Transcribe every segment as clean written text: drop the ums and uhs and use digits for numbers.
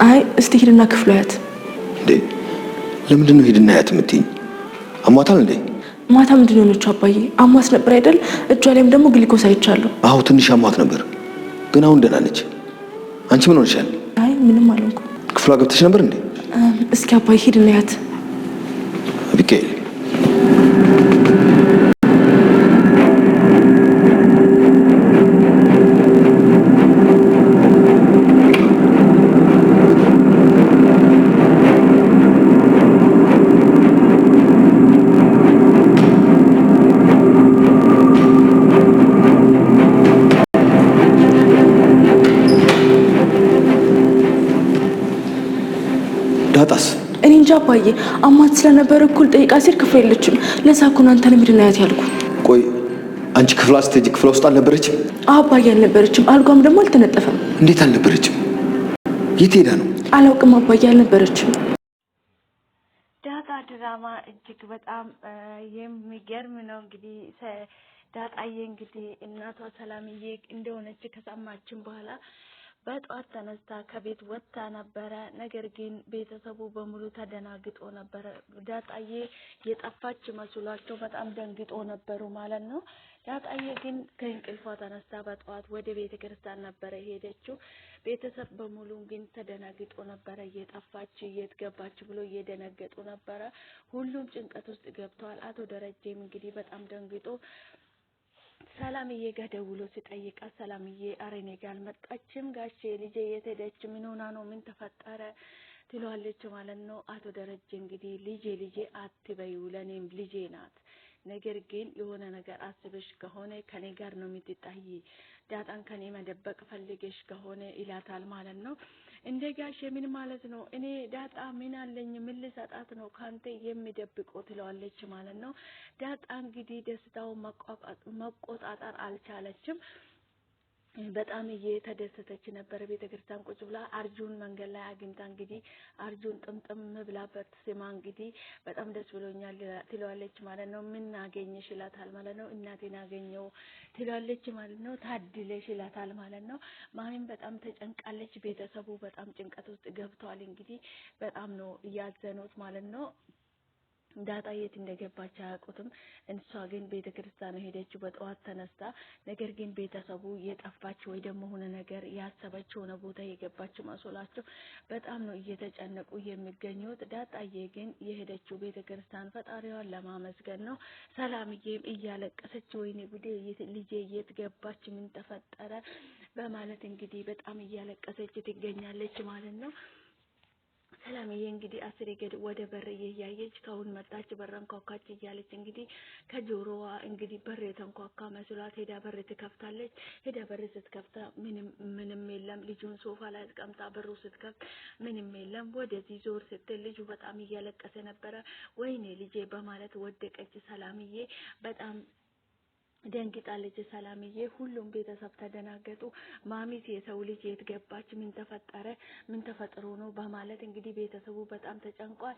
አይ እስቲ ሂድና ክፍሉ ያት። እንዴ ለምንድነው ሂድና ያት የምትይኝ? አሟታል እንዴ? ማታ ምንድነው ነች አባዬ? አሟት ነበር አይደል? እጇ ላይም ደግሞ ግሊኮስ አይቻለሁ። አዎ ትንሽ አሟት ነበር፣ ግን አሁን ደህና ነች። አንቺ ምን ሆነሻል? አይ ምንም አልሆንኩም። ክፍሏ ገብተሽ ነበር እንዴ? እስኪ አባዬ ሂድና ያት። አቢጌል ዳጣስ? እኔ እንጃ አባዬ፣ አሟት ስለነበረ እኩል ጠይቃ ሲል ክፍል የለችም። ለዛ እኮ ነው አንተንም ሂድና ያት ያልኩ። ቆይ አንቺ ክፍሏ ስትሄጂ ክፍሏ ውስጥ አልነበረችም? አባዬ አልነበረችም። አልጓም ደግሞ አልተነጠፈም። እንዴት አልነበረችም? የት ሄዳ ነው? አላውቅም አባዬ፣ አልነበረችም። ዳጣ ድራማ እጅግ በጣም የሚገርም ነው። እንግዲህ ዳጣዬ እንግዲህ እናቷ ሰላምዬ እንደሆነች ከሰማችን በኋላ በጧት ተነስታ ከቤት ወጥታ ነበረ። ነገር ግን ቤተሰቡ በሙሉ ተደናግጦ ነበረ። ዳጣዬ የጠፋች መስሏቸው በጣም ደንግጦ ነበሩ ማለት ነው። ዳጣዬ ግን ከእንቅልፏ ተነስታ በጧት ወደ ቤተ ክርስቲያን ነበረ ሄደችው። ቤተሰብ በሙሉ ግን ተደናግጦ ነበረ። እየጠፋች እየትገባች ብሎ እየደነገጡ ነበረ። ሁሉም ጭንቀት ውስጥ ገብተዋል። አቶ ደረጀም እንግዲህ በጣም ደንግጦ ሰላምዬ ጋር ደውሎ ሲጠይቃት ሰላምዬ ኧረ እኔ ጋር አልመጣችም ጋሼ፣ ልጄ የት ሄደች? ምን ሆና ነው? ምን ተፈጠረ? ትለዋለች ማለት ነው። አቶ ደረጀ እንግዲህ ልጄ አትበይው፣ ለኔም ልጄ ናት። ነገር ግን የሆነ ነገር አስበሽ ከሆነ ከኔ ጋር ነው የምትጣይ፣ ዳጣን ከኔ መደበቅ ፈልገሽ ከሆነ ይላታል ማለት ነው። እንደ ጋሼ ምን ማለት ነው? እኔ ዳጣ ምን አለኝ? ምን ልሰጣት ነው ካንተ የሚደብቀው? ትለዋለች ማለት ነው። ዳጣ እንግዲህ ደስታውን መቆጣጠር አልቻለችም። በጣም እየተደሰተች ነበር። ቤተክርስቲያን ቁጭ ብላ አርጁን መንገድ ላይ አግኝታ እንግዲህ አርጁን ጥምጥም ብላበት ስማ እንግዲህ በጣም ደስ ብሎኛል ትለዋለች ማለት ነው። ምን አገኘሽ ይላታል ማለት ነው። እናቴን አገኘው ትለዋለች ማለት ነው። ታድለሽ ይላታል ማለት ነው። ማሚም በጣም ተጨንቃለች። ቤተሰቡ በጣም ጭንቀት ውስጥ ገብተዋል። እንግዲህ በጣም ነው እያዘኑት ማለት ነው። ዳጣ የት እንደገባች አያውቁትም። እሷ ግን ቤተክርስቲያን ሄደች በጠዋት ተነስታ። ነገር ግን ቤተሰቡ የጠፋች ወይ ደግሞ ሆነ ነገር ያሰበች ሆነ ቦታ የገባች መስሏቸው በጣም ነው እየተጨነቁ የሚገኙት። ዳጣዬ ግን የሄደችው ቤተክርስቲያን ፈጣሪዋን ለማመስገን ነው። ሰላምዬም እያለቀሰች ወይኔ ጉዴ ልጄ የት ገባች? ምን ተፈጠረ? በማለት እንግዲህ በጣም እያለቀሰች ትገኛለች ማለት ነው። ሰላምዬ እንግዲህ አስሬ ወደ በር እያየች ከውን መጣች በረን ኮካች እያለች እንግዲህ ከጆሮዋ እንግዲህ በር የተንኳኳ መስሏት ሄዳ በር ትከፍታለች። ሄዳ በር ስትከፍታ ምንም የለም። ልጁን ሶፋ ላይ አስቀምጣ በሩ ስትከፍት ምንም የለም። ወደዚህ ዞር ስትል ልጁ በጣም እያለቀሰ ነበረ። ወይኔ ልጄ በማለት ወደቀች ሰላምዬ በጣም ደንግጣለች ሰላምዬ። ሁሉም ቤተሰብ ተደናገጡ። ማሚት የሰው ልጅ የት ገባች? ምን ተፈጠረ? ምን ተፈጥሮ ነው? በማለት እንግዲህ ቤተሰቡ በጣም ተጨንቋል።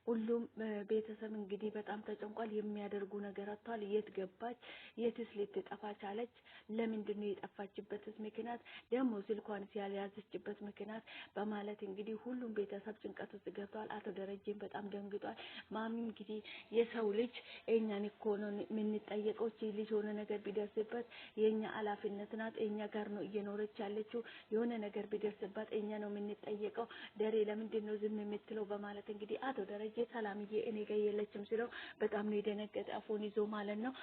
ሁሉም ቤተሰብ እንግዲህ በጣም ተጨንቋል። የሚያደርጉ ነገር አጥቷል። የት ገባች? የትስ ልትጠፋ ቻለች? ለምንድን ነው የጠፋችበትስ ምክንያት? ደግሞ ስልኳን ያልያዘችበት ምክንያት? በማለት እንግዲህ ሁሉም ቤተሰብ ጭንቀት ውስጥ ገብቷል። አቶ ደረጀም በጣም ደንግጧል። ማሚ እንግዲህ የሰው ልጅ እኛን እኮ ነው የምንጠየቀው ልጅ ሆነ ነገር ቢደርስበት የኛ ኃላፊነት ናት። እኛ ጋር ነው እየኖረች ያለችው። የሆነ ነገር ቢደርስበት እኛ ነው የምንጠየቀው። ደሬ ለምንድን ነው ዝም የምትለው? በማለት እንግዲህ አቶ ደረጀ ሰላምዬ እኔ ጋር የለችም ሲለው በጣም ነው የደነገጠ አፎን ይዞ ማለት ነው።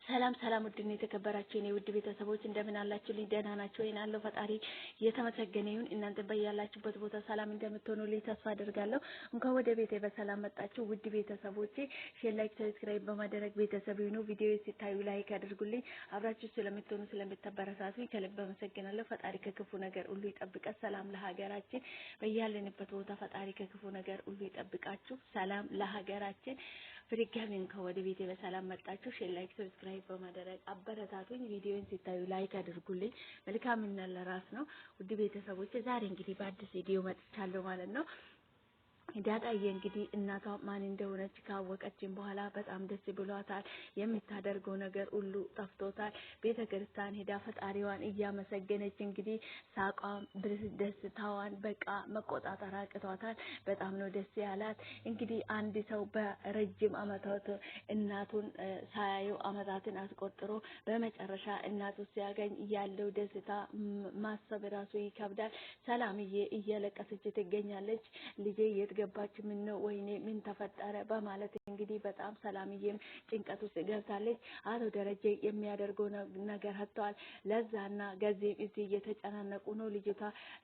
ሰላም ውድና የተከበራችሁ የኔ ውድ ቤተሰቦች እንደምን አላችሁልኝ? ደህና ናችሁ ወይ? አለው ፈጣሪ የተመሰገነ ይሁን። እናንተ በያላችሁበት ቦታ ሰላም እንደምትሆኑልኝ ተስፋ አደርጋለሁ። እንኳን ወደ ቤቴ በሰላም መጣችሁ ውድ ቤተሰቦቼ። ሼር፣ ላይክ፣ ሰብስክራይብ በማድረግ ቤተሰብ ይሁኑ። ቪዲዮ ሲታዩ ላይክ አድርጉልኝ። አብራችሁ ስለምትሆኑ ስለምትበረታቱኝ ከልብ አመሰግናለሁ። ፈጣሪ ከክፉ ነገር ሁሉ ይጠብቀን። ሰላም ለሀገራችን። በያለንበት ቦታ ፈጣሪ ከክፉ ነገር ሁሉ ይጠብቃችሁ። ሰላም ለሀገራችን። ፍሪጋሚን ከወደ ቤቴ በሰላም መጣችሁ። ሼር፣ ላይክ፣ ሰብስክራይብ በማድረግ አበረታቱኝ። ቪዲዮን ሲታዩ ላይክ አድርጉልኝ። መልካምና ለራስ ነው። ውድ ቤተሰቦቼ ዛሬ እንግዲህ በአዲስ ቪዲዮ መጥቻለሁ ማለት ነው። ዳጣዬ እንግዲህ እናቷ ማን እንደሆነች ካወቀችን በኋላ በጣም ደስ ብሏታል። የምታደርገው ነገር ሁሉ ጠፍቶታል። ቤተክርስቲያን ሄዳ ፈጣሪዋን እያመሰገነች እንግዲህ ሳቋም ደስታዋን በቃ መቆጣጠር አቅቷታል። በጣም ነው ደስ ያላት። እንግዲህ አንድ ሰው በረጅም አመታት እናቱን ሳያዩ አመታትን አስቆጥሮ በመጨረሻ እናቱ ሲያገኝ ያለው ደስታ ማሰብ ራሱ ይከብዳል። ሰላምዬ እየለቀሰች ትገኛለች። ልጄ የት ገባች? ምን ነው ወይኔ ምን ተፈጠረ? በማለት እንግዲህ በጣም ሰላምዬም ጭንቀት ውስጥ ገብታለች። አቶ ደረጀ የሚያደርገው ነገር ሀጥቷል። ለዛና ገዜም እዚህ እየተጨናነቁ ነው።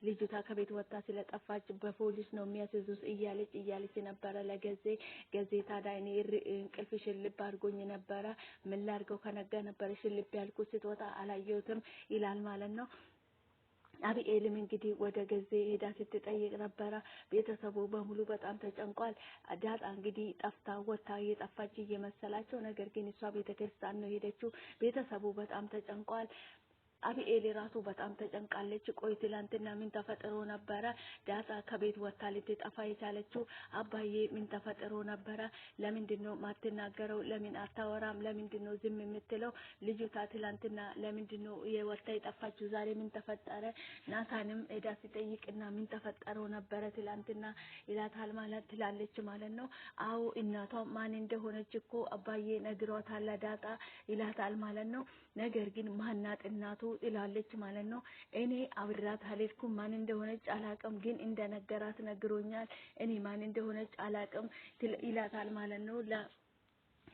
ልጅቷ ከቤት ወጣ ስለጠፋች በፖሊስ ነው የሚያስይዙት እያለች ነበረ ለገዜ ታዲያ እኔ እንቅልፍ ሽልብ አድርጎኝ ነበረ። ምን ላድርገው ከነጋ ነበረ ሽልብ ያልኩት ስትወጣ አላየሁትም ይላል ማለት ነው። አብኤልም እንግዲህ ወደ ገዜ ሄዳ ስትጠይቅ ነበረ። ቤተሰቡ በሙሉ በጣም ተጨንቋል። ዳጣ እንግዲህ ጠፍታ ወጣ እየጠፋች እየመሰላቸው፣ ነገር ግን እሷ ቤተክርስቲያን ነው ሄደችው። ቤተሰቡ በጣም ተጨንቋል። አብኤል ራሱ በጣም ተጨንቃለች። ቆይ ትላንትና ምን ተፈጥሮ ነበረ? ዳጣ ከቤት ወጣ ልትጠፋ የቻለችው? አባዬ ምን ተፈጥሮ ነበረ? ለምንድነው ማትናገረው? ለምን አታወራም? ለምንድነው ዝም የምትለው? ልጅቷ ትላንትና ለምንድነው የወጣ የጠፋችው? ዛሬ ምን ተፈጠረ? ናታንም ሄዳ ሲጠይቅና ምን ተፈጠረው ነበረ ትላንትና ይላታል ማለት ትላለች ማለት ነው። አዎ እናቷ ማን እንደሆነች እኮ አባዬ ነግሯታል ዳጣ ይላታል ማለት ነው። ነገር ግን ማናት እናቱ ይላለች ማለት ነው። እኔ አብራት አልሄድኩም፣ ማን እንደሆነች አላቅም፣ ግን እንደነገራት ነግሮኛል። እኔ ማን እንደሆነች አላቅም ይላታል ማለት ነው።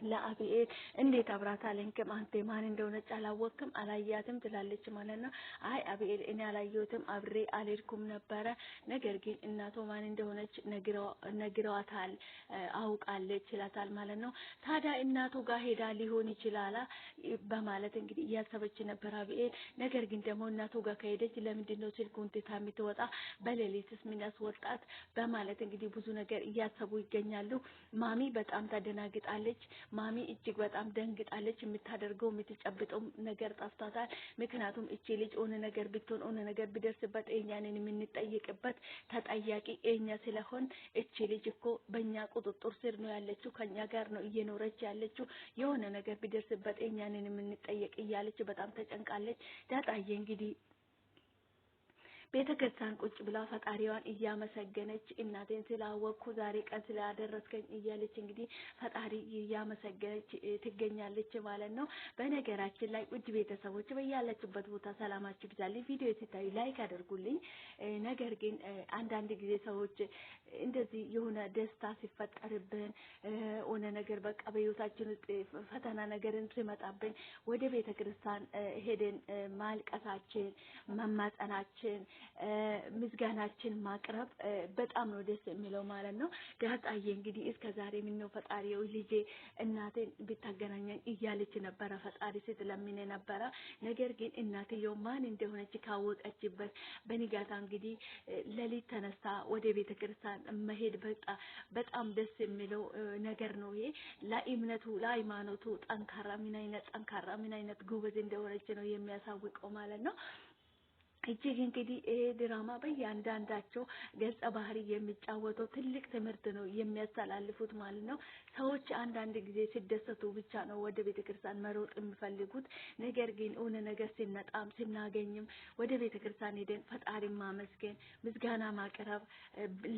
ለአብኤል እንዴት አብራት አለንከም? አንተ ማን እንደሆነች አላወቅም? አላያትም ትላለች ማለት ነው። አይ አብኤል እኔ አላየሁትም፣ አብሬ አልሄድኩም ነበረ። ነገር ግን እናቱ ማን እንደሆነች ነግረዋታል፣ አውቃለች ይላታል ማለት ነው። ታዲያ እናቱ ጋር ሄዳ ሊሆን ይችላል በማለት እንግዲህ እያሰበች ነበር አብኤል። ነገር ግን ደግሞ እናቱ ጋር ከሄደች ለምንድነው ስልኩን ትታ የምትወጣ? በሌሊትስ ምን ያስወጣት? በማለት እንግዲህ ብዙ ነገር እያሰቡ ይገኛሉ። ማሚ በጣም ተደናግጣለች። ማሚ እጅግ በጣም ደንግጣለች። የምታደርገው የምትጨብጠው ነገር ጠፍቷታል። ምክንያቱም እቺ ልጅ ሆነ ነገር ብትሆን ሆነ ነገር ቢደርስበት እኛንን የምንጠይቅበት ተጠያቂ እኛ ስለሆን እቺ ልጅ እኮ በእኛ ቁጥጥር ስር ነው ያለችው፣ ከኛ ጋር ነው እየኖረች ያለችው፣ የሆነ ነገር ቢደርስበት እኛንን የምንጠይቅ እያለች በጣም ተጨንቃለች። ዳጣዬ እንግዲህ ቤተክርስቲያን ቁጭ ብላ ፈጣሪዋን እያመሰገነች እናቴን ስላወቅኩ ዛሬ ቀን ስላደረስከኝ እያለች እንግዲህ ፈጣሪ እያመሰገነች ትገኛለች ማለት ነው። በነገራችን ላይ ውድ ቤተሰቦች በያላችሁበት ቦታ ሰላማችሁ ይብዛልኝ። ቪዲዮ ሲታዩ ላይክ አድርጉልኝ። ነገር ግን አንዳንድ ጊዜ ሰዎች እንደዚህ የሆነ ደስታ ሲፈጠርብን ሆነ ነገር በቃ በህይወታችን ውስጥ ፈተና ነገርን ሲመጣብን ወደ ቤተክርስቲያን ሄደን ማልቀሳችን መማጸናችን ምስጋናችን ማቅረብ በጣም ነው ደስ የሚለው ማለት ነው። ዳጣዬ እንግዲህ እስከዛሬ ምን ነው ፈጣሪው ልጄ እናቴን ብታገናኘኝ እያለች ነበረ ፈጣሪ ስትለምን ነበረ። ነገር ግን እናትየው ማን እንደሆነች ካወቀችበት በንጋታ እንግዲህ ለሊት ተነስታ ወደ ቤተክርስቲያን መሄድ በጣም ደስ የሚለው ነገር ነው። ይሄ ለእምነቱ ለሃይማኖቱ ጠንካራ ምን አይነት ጎበዝ እንደሆነች ነው የሚያሳውቀው ማለት ነው። እጅግ እንግዲህ ይሄ ድራማ በእያንዳንዳቸው ገጸ ባህሪ የሚጫወተው ትልቅ ትምህርት ነው የሚያስተላልፉት ማለት ነው። ሰዎች አንዳንድ ጊዜ ሲደሰቱ ብቻ ነው ወደ ቤተክርስቲያን መሮጥ የሚፈልጉት። ነገር ግን ሆነ ነገር ሲነጣም ስናገኝም ወደ ቤተክርስቲያን ሄደን ፈጣሪን ማመስገን ምስጋና ማቅረብ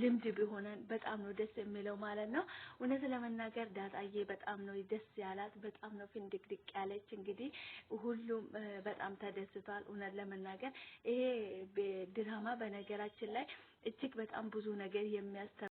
ልምድ ቢሆነን በጣም ነው ደስ የሚለው ማለት ነው። እውነት ለመናገር ዳጣዬ በጣም ነው ደስ ያላት፣ በጣም ነው ፍንድቅድቅ ያለች። እንግዲህ ሁሉም በጣም ተደስቷል። እውነት ለመናገር ይሄ ድራማ በነገራችን ላይ እጅግ በጣም ብዙ ነገር የሚያስተምር